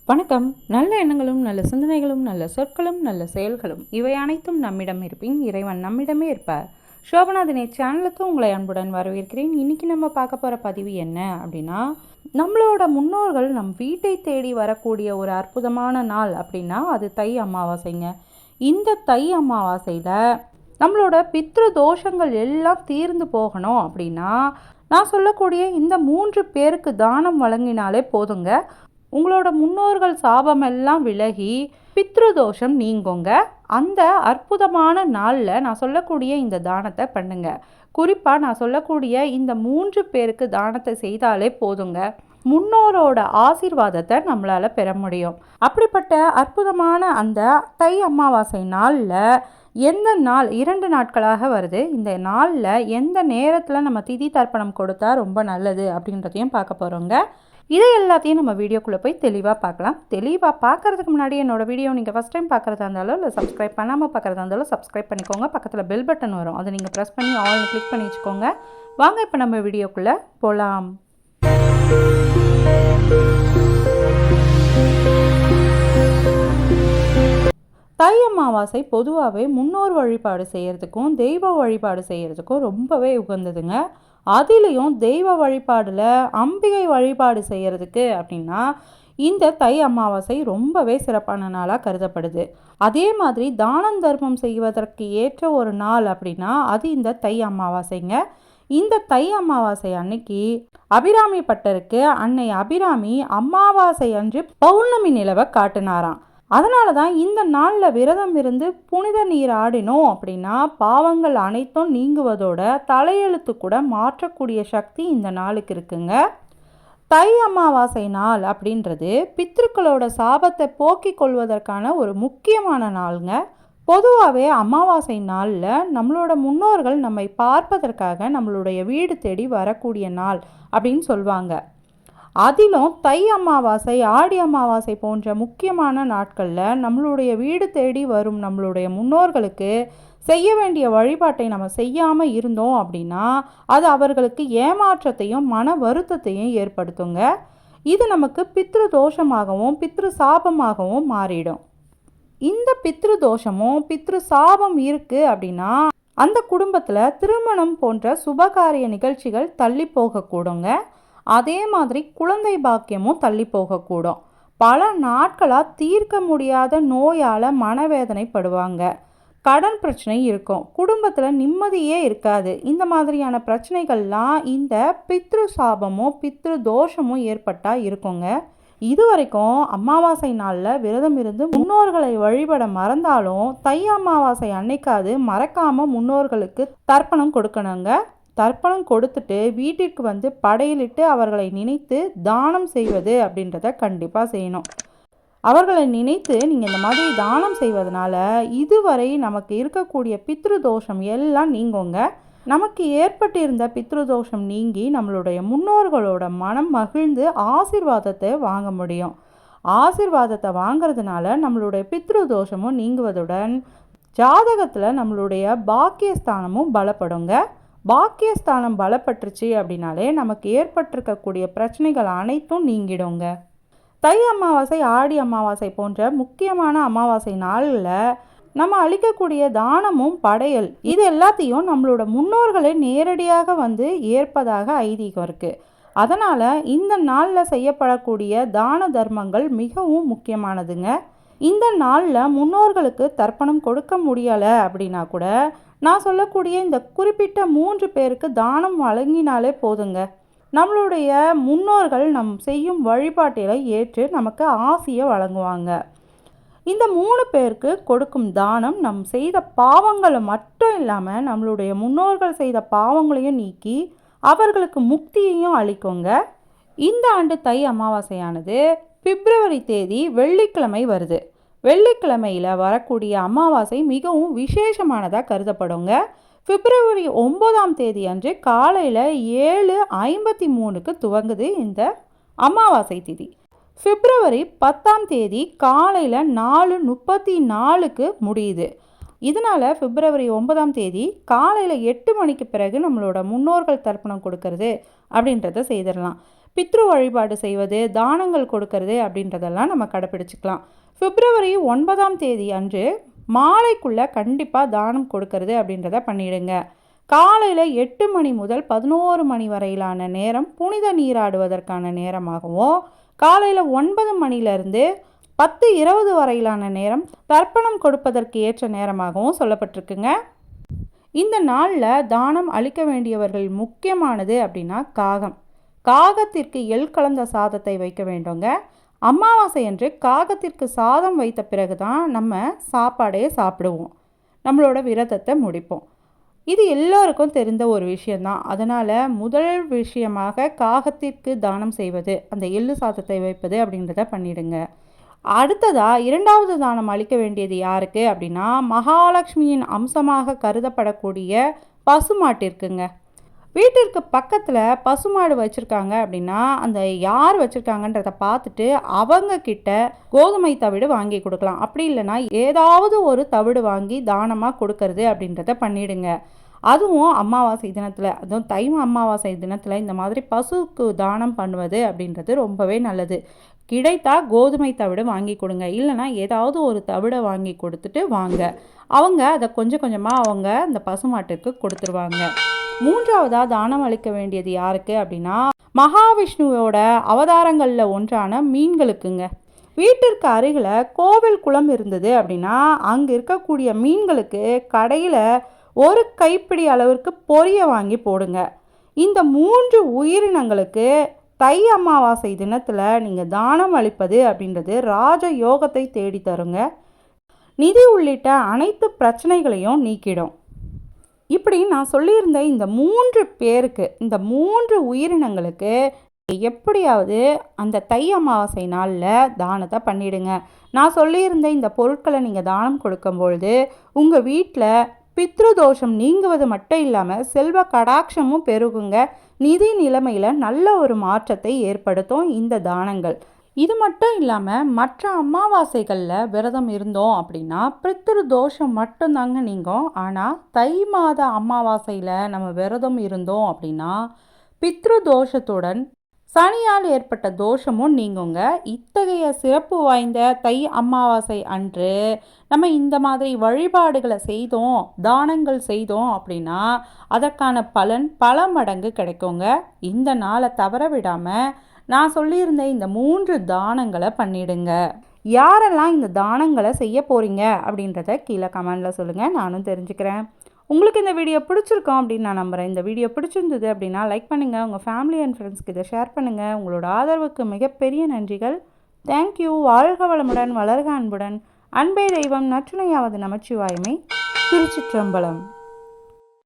வணக்கம். நல்ல எண்ணங்களும் நல்ல சிந்தனைகளும் நல்ல சொற்களும் நல்ல செயல்களும் இவை அனைத்தும் நம்மிடம் இருப்பின் இறைவன் நம்மிடமே இருப்பார். சோபனா தினேஷ் சேனலுக்கு உங்களை அன்புடன் வரவேற்கிறேன். இன்றைக்கி நம்ம பார்க்க போகிற பதிவு என்ன அப்படின்னா, நம்மளோட முன்னோர்கள் நம் வீட்டை தேடி வரக்கூடிய ஒரு அற்புதமான நாள் அப்படின்னா அது தை அமாவாசைங்க. இந்த தை அமாவாசையில் நம்மளோட பித்ரு தோஷங்கள் எல்லாம் தீர்ந்து போகணும் அப்படின்னா நான் சொல்லக்கூடிய இந்த 3 பேருக்கு தானம் வழங்கினாலே போதுங்க. உங்களோட முன்னோர்கள் சாபமெல்லாம் விலகி பித்ருதோஷம் நீங்குங்க. அந்த அற்புதமான நாளில் நான் சொல்லக்கூடிய இந்த தானத்தை பண்ணுங்க. குறிப்பாக நான் சொல்லக்கூடிய இந்த 3 பேருக்கு தானத்தை செய்தாலே போதுங்க. முன்னோரோட ஆசீர்வாதத்தை நம்மளால் பெற முடியும். அப்படிப்பட்ட அற்புதமான அந்த தை அமாவாசை நாளில் எந்த நாள் 2 நாட்களாக வருது, இந்த நாளில் எந்த நேரத்தில் நம்ம திதி தர்ப்பணம் கொடுத்தா ரொம்ப நல்லது அப்படின்றதையும் பார்க்க போகிறோங்க. இதை எல்லாத்தையும் நம்ம வீடியோக்குள்ளே போய் தெளிவாக பார்க்கலாம். தெளிவாக பார்க்குறதுக்கு முன்னாடி என்னோடய வீடியோ நீங்கள் ஃபஸ்ட் டைம் பார்க்குறதா இருந்தாலும் இல்லை சப்ஸ்கிரைப் பண்ணாமல் பார்க்குறதா இருந்தாலும் சப்ஸ்கிரைப் பண்ணிக்கோங்க. பக்கத்தில் பெல் பட்டன் வரும், அதை நீங்கள் ப்ரெஸ் பண்ணி ஆல்னு கிளிக் பண்ணி வச்சுக்கோங்க. வாங்க இப்போ நம்ம வீடியோக்குள்ளே போகலாம். தை அமாவாசை பொதுவாகவே முன்னோர் வழிபாடு செய்கிறதுக்கும் தெய்வ வழிபாடு செய்கிறதுக்கும் ரொம்பவே உகந்ததுங்க. அதிலையும் தெய்வ வழிபாடில் அம்பிகை வழிபாடு செய்கிறதுக்கு அப்படின்னா இந்த தை அமாவாசை ரொம்பவே சிறப்பான நாளாக கருதப்படுது. அதே மாதிரி தானம் தர்மம் செய்வதற்கு ஏற்ற ஒரு நாள் அப்படின்னா அது இந்த தை அமாவாசைங்க. இந்த தை அமாவாசை அன்னைக்கு அபிராமி பட்டருக்கு அன்னை அபிராமி அமாவாசை அன்று பௌர்ணமி நிலவை காட்டினாராம். அதனால தான் இந்த நாளில் விரதம் இருந்து புனித நீர் ஆடினோம் அப்படின்னா பாவங்கள் அனைத்தும் நீங்குவதோட தலையெழுத்து கூட மாற்றக்கூடிய சக்தி இந்த நாளுக்கு இருக்குங்க. தை அமாவாசை நாள் அப்படின்றது பித்ருக்களோட சாபத்தை போக்கிக் கொள்வதற்கான ஒரு முக்கியமான நாளுங்க. பொதுவாகவே அமாவாசை நாளில் நம்மளோட முன்னோர்கள் நம்மை பார்ப்பதற்காக நம்மளுடைய வீடு தேடி வரக்கூடிய நாள் அப்படின்னு சொல்லுவாங்க. அதிலும் தை அமாவாசை ஆடி அமாவாசை போன்ற முக்கியமான நாட்களில் நம்மளுடைய வீடு தேடி வரும் நம்மளுடைய முன்னோர்களுக்கு செய்ய வேண்டிய வழிபாட்டை நம்ம செய்யாமல் இருந்தோம் அப்படின்னா அது அவர்களுக்கு ஏமாற்றத்தையும் மன வருத்தத்தையும் ஏற்படுத்துங்க. இது நமக்கு பித்ரு தோஷமாகவும் பித்ரு சாபமாகவும் மாறிடும். இந்த பித்ரு தோஷமும் பித்ரு சாபம் இருக்குது அப்படின்னா அந்த குடும்பத்தில் திருமணம் போன்ற சுபகாரிய நிகழ்ச்சிகள் தள்ளி போகக்கூடுங்க. அதே மாதிரி குழந்தை பாக்கியமும் தள்ளி போகக்கூடும். பல நாட்களாக தீர்க்க முடியாத நோயால் மனவேதனைப்படுவாங்க. கடன் பிரச்சனை இருக்கும், குடும்பத்தில் நிம்மதியே இருக்காது. இந்த மாதிரியான பிரச்சனைகள்லாம் இந்த பித்ரு சாபமும் பித்ரு தோஷமும் ஏற்பட்டால் இருக்குங்க. இதுவரைக்கும் அமாவாசை நாளில் விரதம் இருந்து முன்னோர்களை வழிபட மறந்தாலும் தை அமாவாசை அன்னைக்காது மறக்காமல் முன்னோர்களுக்கு தர்ப்பணம் கொடுக்கணுங்க. தர்ப்பணம் கொடுத்துட்டு வீட்டிற்கு வந்து படையலிட்டு அவர்களை நினைத்து தானம் செய்வது அப்படின்றத கண்டிப்பாக செய்யணும். அவர்களை நினைத்து நீங்கள் இந்த மாதிரி தானம் செய்வதனால இதுவரை நமக்கு இருக்கக்கூடிய பித்ரு தோஷம் எல்லாம் நீங்குங்க. நமக்கு ஏற்பட்டிருந்த பித்ரு தோஷம் நீங்கி நம்மளுடைய முன்னோர்களோட மனம் மகிழ்ந்து ஆசீர்வாதத்தை வாங்க முடியும். ஆசீர்வாதத்தை வாங்கிறதுனால நம்மளுடைய பித்ரு தோஷமும் நீங்குவதுடன் ஜாதகத்தில் நம்மளுடைய பாக்கியஸ்தானமும் பலப்படுங்க. பாக்கியஸ்தானம் பலப்பட்டுருச்சு அப்படின்னாலே நமக்கு ஏற்பட்டிருக்கக்கூடிய பிரச்சனைகள் அனைத்தும் நீங்கிடுங்க. தை அமாவாசை ஆடி அமாவாசை போன்ற முக்கியமான அமாவாசை நாளில் நம்ம அளிக்கக்கூடிய தானமும் படையல் இது எல்லாத்தையும் நம்மளோட முன்னோர்களே நேரடியாக வந்து ஏற்பதாக ஐதீகம் இருக்குது. அதனால் இந்த நாளில் செய்யப்படக்கூடிய தான தர்மங்கள் மிகவும் முக்கியமானதுங்க. இந்த நாளில் முன்னோர்களுக்கு தர்ப்பணம் கொடுக்க முடியலை அப்படின்னா கூட நான் சொல்லக்கூடிய இந்த குறிப்பிட்ட 3 பேருக்கு தானம் வழங்கினாலே போதுங்க. நம்மளுடைய முன்னோர்கள் நம் செய்யும் வழிபாட்டில் ஏற்று நமக்கு ஆசியை வழங்குவாங்க. இந்த 3 பேருக்கு கொடுக்கும் தானம் நம் செய்த பாவங்களை மட்டும் இல்லாமல் நம்மளுடைய முன்னோர்கள் செய்த பாவங்களையும் நீக்கி அவர்களுக்கு முக்தியையும் அளிக்குங்க. இந்த ஆண்டு தை அமாவாசையானது பிப்ரவரி தேதி வெள்ளிக்கிழமை வருது. வெள்ளிக்கிழமையில் வரக்கூடிய அமாவாசை மிகவும் விசேஷமானதாக கருதப்படுங்க. பிப்ரவரி 9ஆம் தேதி அன்று காலையில் 7:53க்கு துவங்குது இந்த அமாவாசை திதி. பிப்ரவரி 10ஆம் தேதி காலையில் 4:34க்கு முடியுது. இதனால் பிப்ரவரி 9ஆம் தேதி காலையில் 8 மணிக்கு பிறகு நம்மளோட முன்னோர்கள் தர்ப்பணம் கொடுக்கறது அப்படின்றத செய்திடலாம். பித்ரு வழிபாடு செய்வது, தானங்கள் கொடுக்கறது அப்படின்றதெல்லாம் நம்ம கடைப்பிடிச்சிக்கலாம். பிப்ரவரி 9ஆம் தேதி அன்று மாலைக்குள்ளே கண்டிப்பாக தானம் கொடுக்கறது அப்படின்றத பண்ணிடுங்க. காலையில் 8 மணி முதல் 11 மணி வரையிலான நேரம் புனித நீராடுவதற்கான நேரமாகவும், காலையில் 9 மணிலேருந்து 10:20 வரையிலான நேரம் தர்ப்பணம் கொடுப்பதற்கு ஏற்ற நேரமாகவும் சொல்லப்பட்டிருக்குங்க. இந்த நாளில் தானம் அளிக்க வேண்டியவர்கள் முக்கியமானது அப்படின்னா காகத்திற்கு எள் கலந்த சாதத்தை வைக்க வேண்டுங்க. அமாவாசை அன்று காகத்திற்கு சாதம் வைத்த பிறகு தான் நம்ம சாப்பாடே சாப்பிடுவோம், நம்மளோட விரதத்தை முடிப்போம். இது எல்லோருக்கும் தெரிந்த ஒரு விஷயந்தான். அதனால் முதல் விஷயமாக காகத்திற்கு தானம் செய்வது, அந்த எள்ளு சாதத்தை வைப்பது அப்படின்றத பண்ணிடுங்க. அடுத்ததாக 2வது தானம் அளிக்க வேண்டியது யாருக்கு அப்படின்னா, மகாலட்சுமியின் அம்சமாக கருதப்படக்கூடிய பசுமாட்டிற்குங்க. வீட்டிற்கு பக்கத்தில் பசுமாடு வச்சுருக்காங்க அப்படின்னா, அந்த யார் வச்சுருக்காங்கன்றதை பார்த்துட்டு அவங்கக்கிட்ட கோதுமை தவிடு வாங்கி கொடுக்கலாம். அப்படி இல்லைன்னா ஏதாவது ஒரு தவிடு வாங்கி தானமாக கொடுக்கறது அப்படின்றத பண்ணிடுங்க. அதுவும் அமாவாசை தினத்தில், அதுவும் தை அமாவாசை தினத்தில் இந்த மாதிரி பசுக்கு தானம் பண்ணுவது அப்படின்றது ரொம்பவே நல்லது. கிடைத்தா கோதுமை தவிடு வாங்கி கொடுங்க, இல்லைனா ஏதாவது ஒரு தவிடை வாங்கி கொடுத்துட்டு வாங்க. அவங்க அதை கொஞ்சம் கொஞ்சமாக அவங்க அந்த பசுமாட்டிற்கு கொடுத்துருவாங்க. 3வதாக தானம் அளிக்க வேண்டியது யாருக்கு அப்படின்னா, மகாவிஷ்ணுவோட அவதாரங்களில் ஒன்றான மீன்களுக்குங்க. வீட்டிற்கு அருகில் கோவில் குளம் இருந்தது அப்படின்னா, அங்கே இருக்கக்கூடிய மீன்களுக்கு கடையில் ஒரு கைப்பிடி அளவிற்கு பொரிய வாங்கி போடுங்க. இந்த 3 உயிரினங்களுக்கு தை அமாவாசை தினத்தில் நீங்கள் தானம் அளிப்பது அப்படின்றது ராஜ யோகத்தை தேடி தருங்க. நிதி உள்ளிட்ட அனைத்து பிரச்சனைகளையும் நீக்கிடும். இப்படி நான் சொல்லியிருந்த இந்த 3 பேருக்கு, இந்த 3 உயிரினங்களுக்கு எப்படியாவது அந்த தை அமாவாசை நாளில் தானத்தை பண்ணிடுங்க. நான் சொல்லியிருந்த இந்த பொருட்களை நீங்கள் தானம் கொடுக்கும்பொழுது உங்கள் வீட்டில் பித்ருதோஷம் நீங்குவது மட்டும் இல்லாமல் செல்வ கடாட்சமும் பெருகுங்க. நிதி நிலைமையில் நல்ல ஒரு மாற்றத்தை ஏற்படுத்தும் இந்த தானங்கள். இது மட்டும் இல்லாமல் மற்ற அமாவாசைகளில் விரதம் இருந்தோம் அப்படின்னா பித்ரு தோஷம் மட்டும்தாங்க நீங்கும். ஆனால் தை மாத அமாவாசையில் நம்ம விரதம் இருந்தோம் அப்படின்னா பித்ரு தோஷத்துடன் சனியால் ஏற்பட்ட தோஷமும் நீங்குங்க. இத்தகைய சிறப்பு வாய்ந்த தை அமாவாசை அன்று நம்ம இந்த மாதிரி வழிபாடுகளை செய்தோம், தானங்கள் செய்தோம் அப்படின்னா அதற்கான பலன் பல மடங்கு கிடைக்குங்க. இந்த நாளை தவற விடாமல் நான் சொல்லியிருந்த இந்த 3 தானங்களை பண்ணிடுங்க. யாரெல்லாம் இந்த தானங்களை செய்ய போகிறீங்க அப்படின்றத கீழே கமெண்டில் சொல்லுங்கள், நானும் தெரிஞ்சுக்கிறேன். உங்களுக்கு இந்த வீடியோ பிடிச்சிருக்கோம் அப்படின்னு நான் நம்புகிறேன். இந்த வீடியோ பிடிச்சிருந்தது அப்படின்னா லைக் பண்ணுங்கள், உங்கள் ஃபேமிலி அண்ட் ஃப்ரெண்ட்ஸ்க்கு இதை ஷேர் பண்ணுங்கள். உங்களோட ஆதரவுக்கு மிகப்பெரிய நன்றிகள். தேங்க்யூ. வாழ்க வளமுடன், வளர்க அன்புடன். அன்பே தெய்வம், நற்றுணையாவது நமச்சிவாயமை. திருச்சிற்றம்பலம்.